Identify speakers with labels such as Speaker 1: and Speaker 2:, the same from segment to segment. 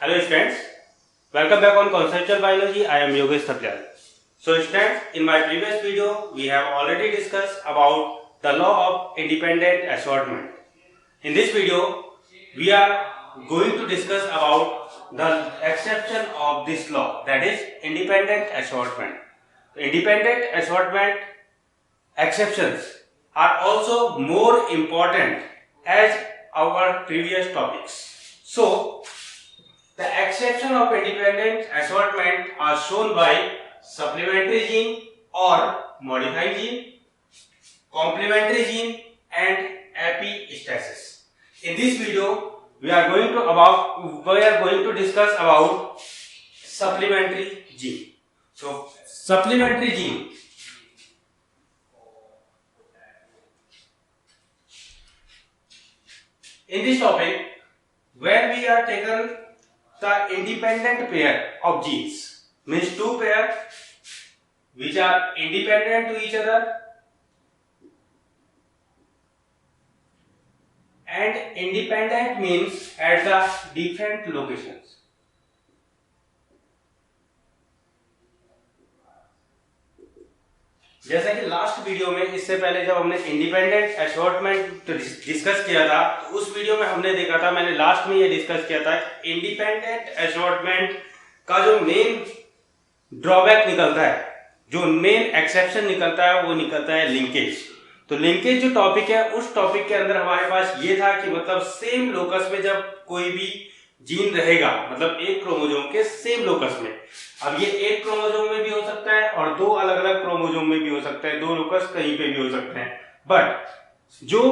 Speaker 1: Hello students, welcome back on Conceptual Biology. I am Yogesh Thapliyal. So students, in my previous video, we have already discussed about the law of independent assortment. In this video, we are going to discuss about the exception of this law, that is independent assortment. Independent assortment exceptions are also more important as our previous topics. So, the exception of independent assortment are shown by supplementary gene or modifying gene, complementary gene and epistasis. In this video, we are going to discuss about supplementary gene. So, supplementary gene. In this topic, where we are taken the independent pair of genes, means two pairs which are independent to each other, and independent means at the different locations. जैसा कि last video में, इससे पहले जब हमने independent assortment discuss किया था, तो उस वीडियो में हमने देखा था, मैंने लास्ट में ये डिस्कस किया था, इंडिपेंडेंट असॉर्टमेंट का जो मेन ड्रॉबैक निकलता है, जो मेन एक्सेप्शन निकलता है, वो निकलता है लिंकेज। तो लिंकेज जो टॉपिक है, उस टॉपिक के अंदर हमारे पास ये था कि मतलब सेम लोकस में जब कोई भी जीन रहेगा, मतलब एक क्रोमोसोम के सेम लोकस में, अब ये एक क्रोमोसोम में भी हो सकता है और दो अलग अलग क्रोमोसोम में भी हो सकता है, दो लोकस कहीं पे भी हो सकते हैं, बट जो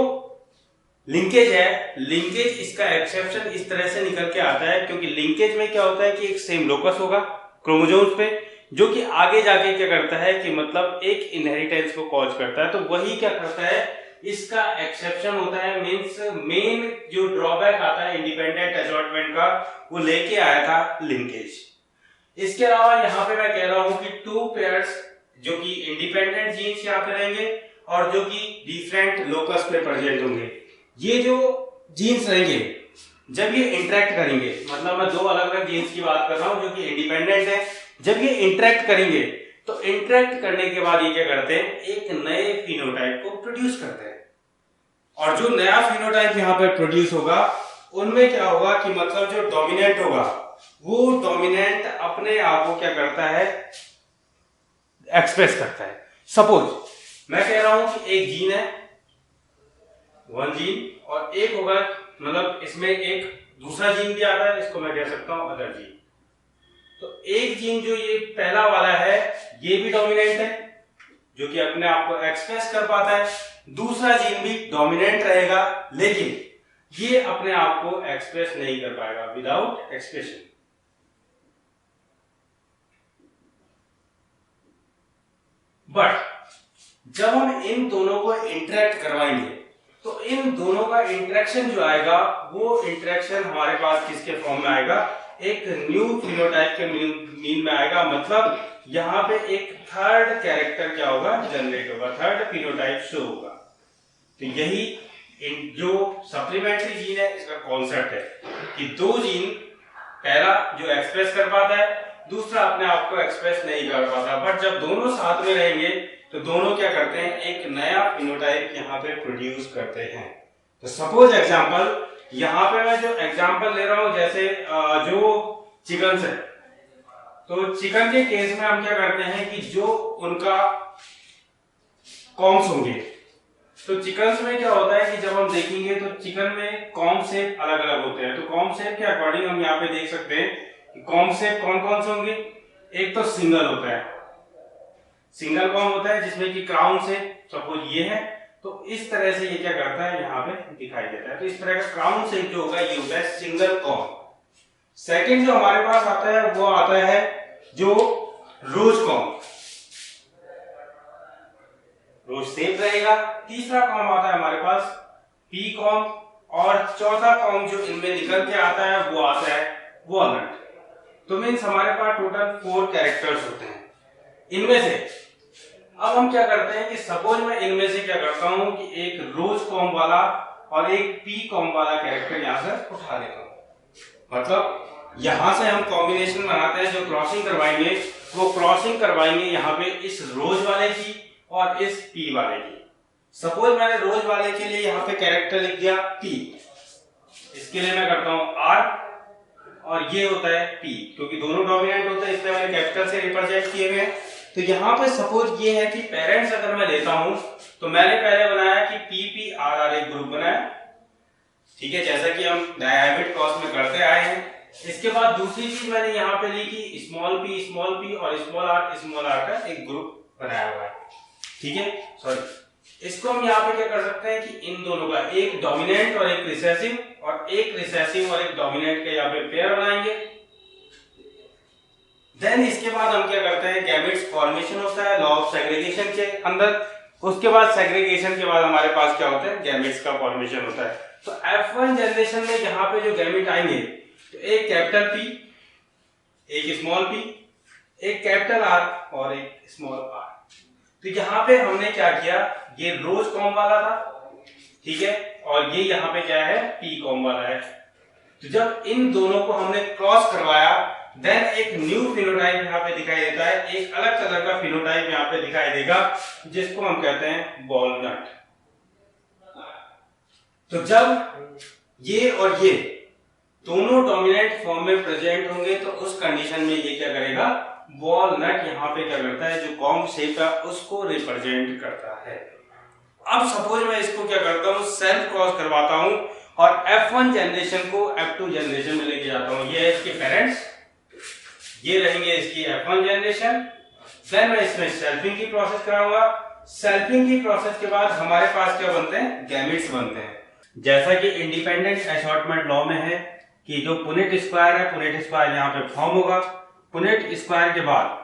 Speaker 1: लिंकेज है, लिंकेज इसका एक्सेप्शन इस तरह से निकल के आता है, क्योंकि लिंकेज में क्या होता है कि एक सेम लोकस होगा क्रोमोसोम्स पे, जो कि आगे जाके क्या करता है कि मतलब एक इनहेरिटेंस को कॉज करता है। तो वही क्या करता है, इसका एक्सेप्शन होता है, मींस मेन जो ड्रॉबैक आता है इंडिपेंडेंट असॉर्टमेंट का, वो लेके आया था लिंकेज। इसके अलावा यहाँ पे मैं कह रहा हूं कि टू पेयर्स जो कि इंडिपेंडेंट जीन्स यहाँ पे रहेंगे और जो कि डिफरेंट लोकस पे प्रेजेंट होंगे, ये जो जीन्स रहेंगे जब ये इंटरेक्ट करेंगे, मतलब मैं दो अलग अलग जीन्स की बात कर रहा हूं जो कि इंडिपेंडेंट है, जब ये इंटरेक्ट करेंगे तो इंटरेक्ट करने के बाद ये क्या करते हैं, एक नए फिनोटाइप को प्रोड्यूस करते हैं, और जो नया फिनोटाइप यहाँ पे प्रोड्यूस होगा उनमें क्या होगा कि मतलब जो डोमिनेंट होगा, वो डोमिनेंट अपने आप को क्या करता है, एक्सप्रेस करता है। सपोज मैं कह रहा हूं कि एक जीन है, वन जीन, और एक होगा, मतलब इसमें एक दूसरा जीन भी आता है, इसको मैं कह सकता हूं अदर जीन। तो एक जीन जो ये पहला वाला है, ये भी डोमिनेंट है, जो कि अपने आप को एक्सप्रेस कर पाता है, दूसरा जीन भी डोमिनेंट रहेगा, लेकिन ये अपने आप को एक्सप्रेस नहीं कर पाएगा, विदाउट एक्सप्रेशन। बट जब हम इन दोनों को इंटरेक्ट करवाएंगे, तो इन दोनों का इंटरेक्शन जो आएगा, वो इंटरेक्शन हमारे पास किसके फॉर्म में आएगा, एक न्यू फिनोटाइप के मीन में आएगा, मतलब यहाँ पे एक थर्ड कैरेक्टर क्या होगा, जनरेट होगा, थर्ड फिनोटाइप शो होगा। तो यही जो सप्लीमेंट्री जीन है, इसका कॉन्सेप्ट है कि दो जीन, पहला जो एक्सप्रेस कर पाता है, दूसरा अपने आप को एक्सप्रेस नहीं कर पाता, बट जब दोनों साथ में रहेंगे तो दोनों क्या करते हैं, एक नया फिनोटाइप यहाँ पे प्रोड्यूस करते हैं। तो सपोज एग्जांपल, यहाँ पे मैं जो एग्जांपल ले रहा हूँ, जैसे जो चिकन है, तो चिकन के केस में हम क्या करते हैं कि जो उनका कॉम्स होंगे, तो चिकन में क्या होता है कि जब हम देखेंगे तो चिकन में कॉम शेप अलग अलग होते हैं। तो कॉम शेप के अकॉर्डिंग हम यहाँ पे देख सकते हैं कि कॉम शेप कौन कौन से होंगे, एक तो सिंगल होता है, सिंगल कॉम होता है जिसमें कि क्राउन शेप सपोज ये है, तो इस तरह से ये क्या करता है, यहाँ पे दिखाई देता है। तो इस तरह का क्राउन शेप जो होगा ये होता है सिंगल कॉम। सेकंड जो हमारे पास आता है वो आता है जो रोज कॉम, रोज शेप रहेगा। तीसरा कॉम आता है हमारे पास पी कॉम, और चौथा कॉम जो इनमें निकल के आता है वो आता है वॉलनट। तो मीन्स हमारे पास टोटल 4 कैरेक्टर्स होते हैं। इनमें से अब हम क्या करते हैं कि सपोज मैं इनमें से क्या करता हूं कि एक रोज कॉम वाला और एक पी कॉम वाला कैरेक्टर यहां से उठा लेता हूं। मतलब यहाँ से हम कॉम्बिनेशन बनाते हैं, जो क्रॉसिंग करवाएंगे वो क्रॉसिंग करवाएंगे यहाँ पे इस रोज वाले की और इस पी वाले की। सपोज मैंने रोज वाले के लिए यहाँ पे कैरेक्टर लिख दिया पी, इसके लिए मैं करता हूँ आर और ये होता है पी, क्योंकि दोनों डोमिनेंट होते हैं इसलिए मैंने कैपिटल से रिप्रेजेंट किए हुए हैं। तो यहाँ पे सपोज ये है कि पेरेंट्स अगर मैं लेता हूं तो मैंने पहले बनाया कि पी पी आर आर एक ग्रुप बनाया, ठीक है, जैसा कि हम डायहैबिट क्रॉस में करते आए हैं। इसके बाद दूसरी चीज मैंने यहाँ पे ली कि स्मॉल पी और स्मॉल आर का एक ग्रुप बनाया हुआ है, ठीक है। सॉरी, इसको हम यहाँ पे क्या कर सकते हैं कि इन दोनों का एक डोमिनेंट और एक रिसेसिव और एक रिसेसिव और एक डोमिनेंट के यहाँ पे पेयर बनाएंगे। देन इसके बाद हम क्या करते हैं, गैमेट्स फॉर्मेशन होता है लॉ ऑफ सेग्रीगेशन के अंदर। उसके बाद सेग्रीगेशन के बाद हमारे पास क्या होता है, गैमेट्स का फॉर्मेशन होता है। तो F1 जनरेशन में यहाँ पे जो गैमेट आएंगे तो एक कैपिटल P, एक स्मॉल p, एक कैपिटल R और एक स्मॉल r। तो यहाँ पे हमने क्या किया, ये रोज कॉम वाला था, ठीक है, और ये यहाँ पे क्या है, पी कॉम वाला है। तो जब इन दोनों को हमने क्रॉस करवाया देन एक न्यू फिनोटाइप यहाँ पे दिखाई देता है, एक अलग कलर का फिनोटाइप यहाँ पे दिखाई देगा जिसको हम कहते हैं वॉलनट। तो जब ये और ये दोनों डोमिनेंट फॉर्म में प्रेजेंट होंगे तो उस कंडीशन में ये क्या करेगा, वॉलनट यहाँ पे क्या करता है, जो कॉम शेप है उसको रिप्रेजेंट करता है। अब सपोज मैं इसको क्या करता हूँ, सेल्फ क्रॉस करवाता हूँ और F1 जनरेशन को F2 जनरेशन में लेके जाता हूँ। ये है इसके पेरेंट्स, ये रहेंगे इसकी F1 जनरेशन। देन मैं इसमें सेल्फिंग की प्रोसेस कराऊंगा। सेल्फिंग की प्रोसेस के बाद हमारे पास क्या बनते हैं, गैमेट्स बनते हैं। जैसा कि इंडिपेंडेंट असॉर्टमेंट लॉ में है कि जो पुनेट स्क्वायर है, पुनेट स्क्वायर यहाँ पे फॉर्म होगा। पुनेट स्क्वायर के बाद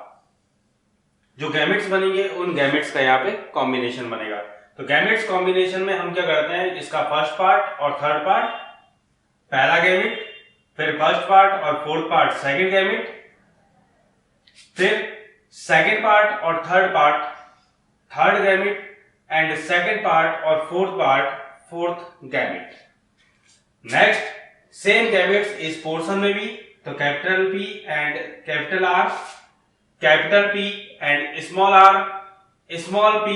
Speaker 1: जो गैमेट्स बनेंगे उन गैमेट्स का यहाँ पे कॉम्बिनेशन बनेगा। तो गैमेट्स कॉम्बिनेशन में हम क्या करते हैं, इसका फर्स्ट पार्ट और थर्ड पार्ट पहला गैमेट, फिर फर्स्ट पार्ट और फोर्थ पार्ट सेकंड गैमेट, फिर सेकंड पार्ट और third part third gamete and second part और fourth part fourth gamete. Next same gametes इस पोर्शन में भी, तो capital P and capital R, capital P and small p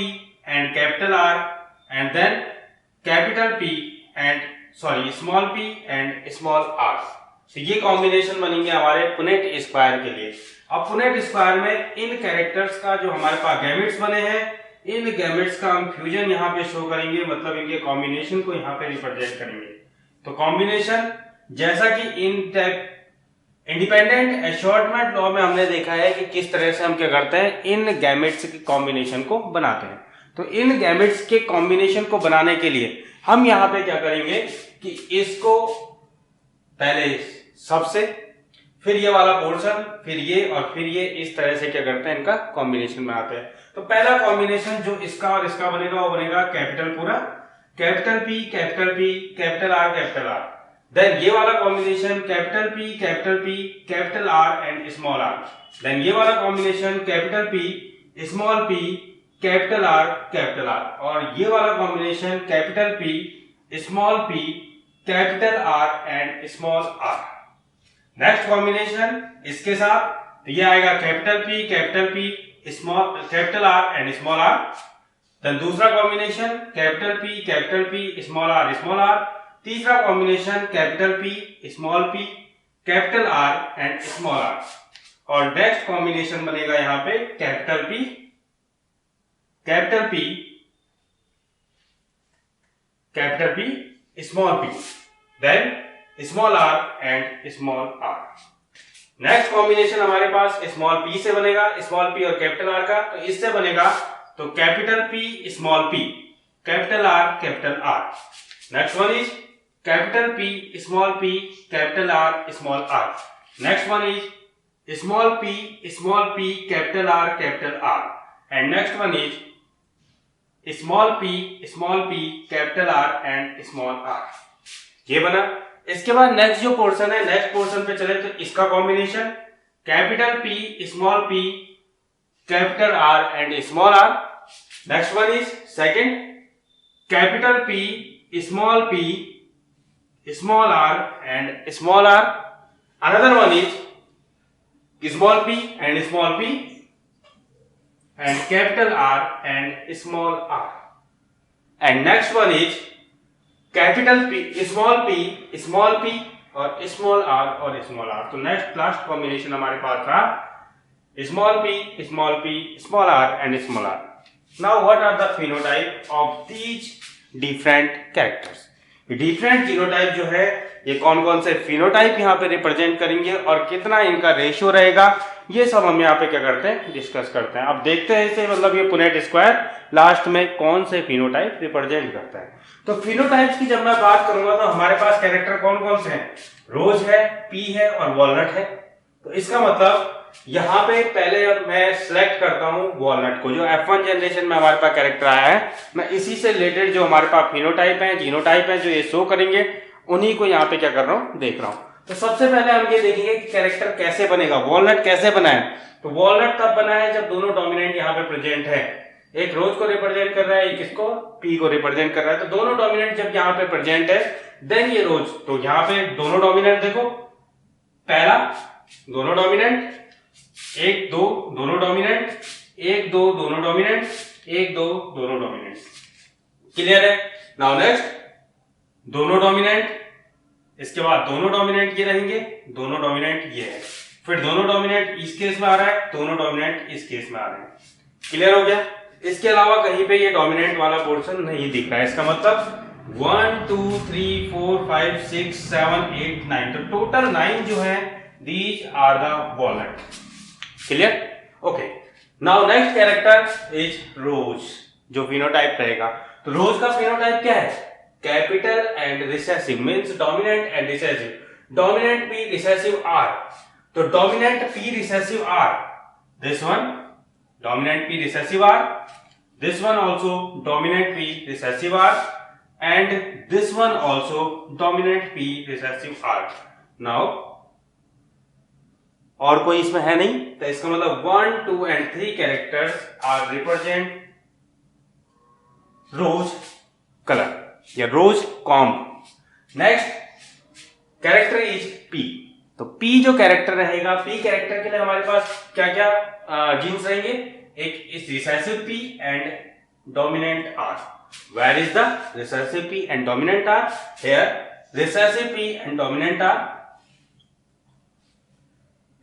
Speaker 1: and capital R and then capital P and small p and small r। तो ये combination बनेंगे हमारे Punnett square के लिए। अब पुनेट स्क्वायर में इन कैरेक्टर्स का जो हमारे पास गैमेट्स बने हैं, इन गैमेट्स का हम फ्यूजन यहाँ पे शो करेंगे, मतलब इनके कॉम्बिनेशन को यहाँ पे रिप्रेजेंट करेंगे। तो कॉम्बिनेशन जैसा कि इंडिपेंडेंट असॉर्टमेंट लॉ में हमने देखा है कि किस तरह से हम क्या करते हैं, इन गैमेट्स के कॉम्बिनेशन को बनाते हैं। तो इन गैमेट्स के कॉम्बिनेशन को बनाने के लिए हम यहाँ पे क्या करेंगे कि इसको पहले सबसे, फिर ये वाला पोर्शन, फिर ये और फिर ये, इस तरह से क्या करते हैं, इनका कॉम्बिनेशन बनाते हैं। तो पहला कॉम्बिनेशन जो इसका और इसका बनेगा वो बनेगा कैपिटल पूरा, capital P capital R capital R। Then ये वाला combination capital P capital R and small r। Then ये वाला combination capital P capital R capital R। और ये वाला combination capital P capital R and small r। Next combination इसके साथ, तो ये आएगा capital P capital R and small r। Then दूसरा combination capital P small r। तीसरा combination capital P capital R and small r। और next combination बनेगा यहाँ पे capital P small p, then small r and small r। Next combination हमारे पास small p से बनेगा, स्मॉल p और कैपिटल R का। तो इससे बनेगा तो capital P small p capital R capital R। Next one is capital P small p capital R small r। Next one is small p capital R capital R। And next one is small p capital R and small r। ये बना। इसके बाद next जो portion है, next portion पे चले तो इसका combination capital P small p capital R and small r। Next one is second capital P small r and small r। Another one is small p and capital R and small r. And next one is capital P, small p और small r. तो next last combination हमारे पास था small p, small r and small r. Now what are the phenotype of these different characters? Different genotype जो है ये कौन कौन से फिनोटाइप यहाँ पे रिप्रेजेंट करेंगे और कितना इनका रेशियो रहेगा, ये सब हम यहाँ पे क्या करते हैं, डिस्कस करते हैं. अब देखते हैं इसे, मतलब ये पुनेट स्क्वायर लास्ट में कौन से फिनोटाइप रिप्रेजेंट करता है. तो फिनोटाइप्स की जब मैं बात करूंगा तो हमारे पास कैरेक्टर कौन कौन से हैं, रोज है, पी है और वॉलनट है. तो इसका मतलब यहाँ पे पहले मैं सिलेक्ट करता हूँ वॉलनट को, जो F1 जनरेशन में हमारे पास कैरेक्टर आया है. मैं इसी से रिलेटेड जो हमारे पास फिनोटाइप है, जीनोटाइप है, जो ये शो करेंगे उन्हीं को यहाँ पे क्या कर रहा हूँ, देख रहा हूँ. तो सबसे पहले हम ये देखेंगे कि कैरेक्टर कैसे बनेगा, वॉलनट कैसे बना है. तो वॉलनट तब बना है जब दोनों डोमिनेंट यहाँ पे प्रेजेंट है. एक रोज को रिप्रेजेंट कर रहा है, एक इसको पी को रिप्रेजेंट कर रहा है. तो दोनों डोमिनेंट जब यहाँ पे प्रेजेंट है देन ये रोज. तो यहाँ पे दोनों डोमिनेंट देखो, पहला दोनों डोमिनेंट, 1 2 दोनों डोमिनेंट, 1 2 दोनों डोमिनेंट, 1 2 दोनों डोमिनेंट. क्लियर है. नाउ नेक्स्ट दोनों डोमिनेंट, इसके बाद दोनों डोमिनेंट ये रहेंगे, दोनों डोमिनेंट ये है, फिर दोनों डोमिनेंट इस केस में आ रहा है, दोनों डोमिनेंट इस केस में आ रहे हैं. क्लियर हो गया. इसके अलावा कहीं पे ये डोमिनेंट वाला पोर्शन नहीं दिख रहा है. इसका मतलब 1 2 3 4 5 6 7 8 9, तो टोटल 9 जो है these are the walnut. Clear. Okay. Now next character is rose, जो फिनोटाइप रहेगा. तो रोज का फिनोटाइप क्या है, capital and recessive, means dominant and recessive. Dominant P, recessive R. तो dominant P, recessive R, this one dominant P, recessive R, this one also dominant P, recessive R, and this one also dominant P, recessive R. Now और कोई इसमें है नहीं, तो इसका मतलब 1 2 एंड 3 characters are represent rose colour या rose comb. Next character is pea. तो पी जो कैरेक्टर रहेगा, पी कैरेक्टर के लिए हमारे पास क्या क्या जीन्स रहेंगे, एक is recessive P and dominant R. Where is the recessive P and dominant R, here recessive P and dominant R,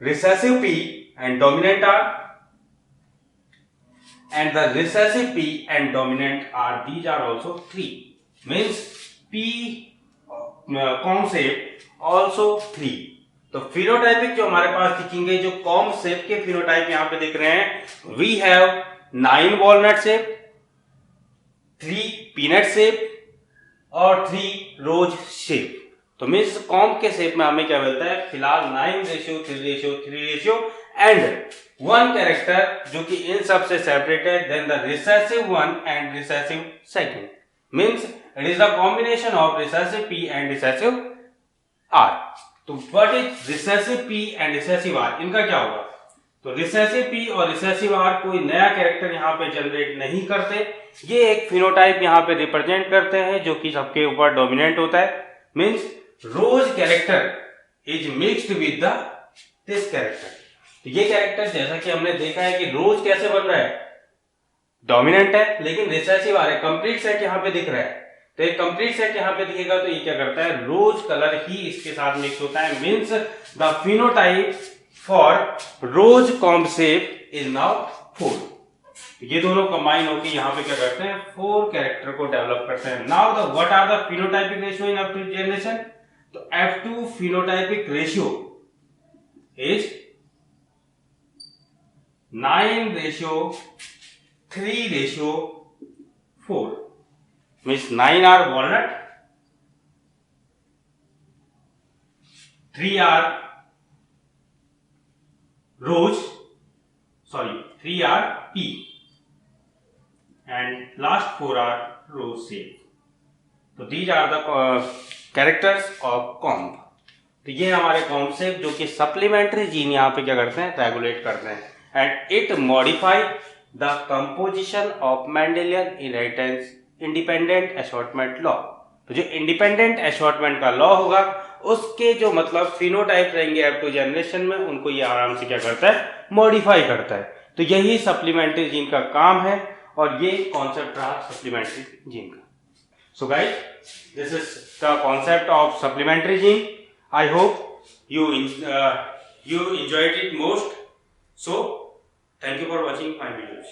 Speaker 1: recessive P and dominant R, and the recessive P and dominant R, these are also 3, means P concept also 3. तो phenotypic जो हमारे पास दिखेंगे, जो com shape के phenotype यहाँ पे दिख रहे हैं, we have 9 walnut shape, 3 peanut shape और 3 रोज शेप. तो मीन्स कॉम्ब के शेप में हमें क्या मिलता है, फिलहाल 9:3:3 एंड 1 कैरेक्टर जो कि इन सब से separated, then the recessive one and recessive second, means it is the combination of recessive P and recessive R. तो what is recessive P and recessive R, इनका क्या होगा. तो रिसेसिव पी और रिसेसिव आर कोई नया कैरेक्टर यहाँ पे जनरेट नहीं करते, ये एक फिनोटाइप यहाँ पे रिप्रेजेंट करते हैं जो कि सबके ऊपर डोमिनेंट होता है. Means rose character is mixed with the this character. तो ये कैरेक्टर जैसा कि हमने देखा है कि रोज कैसे बन रहा है, डोमिनेंट है लेकिन रिसेसिव आ रहा है, कंप्लीट सेट यहाँ पे दिख रहा है. तो एक कंप्लीट सेट यहाँ पे दिखेगा तो ये क्या करता है, रोज कलर ही इसके साथ मिक्स होता है. Means the phenotype for rose comb shape is now 4. ये दोनों कंबाइन होकर यहाँ पे क्या करते हैं, 4 कैरेक्टर को डेवलप करते हैं. Now the what are the phenotypic ratio in F2 generation. तो F2 phenotypic ratio is 9:3:4, means 9 are walnut, 3 are rose, 3 are pea and last 4 are rose shape. तो these are the characters of comb. तो ये हमारे comb shape जो कि supplementary gene यहाँ पे क्या करते हैं, रेगुलेट करते हैं. And it modify the composition of Mendelian inheritance independent assortment law. तो जो इंडिपेंडेंट एशॉर्टमेंट का लॉ होगा उसके जो मतलब फिनोटाइप रहेंगे F2 जनरेशन में, उनको ये आराम से क्या करता है, मॉडिफाई करता है। तो यही सप्लीमेंट्री जीन का काम है और ये कॉन्सेप्ट रहा सप्लीमेंट्री जीन का। So guys, this is the concept of supplementary gene. I hope you enjoyed it most. So thank you for watching my videos.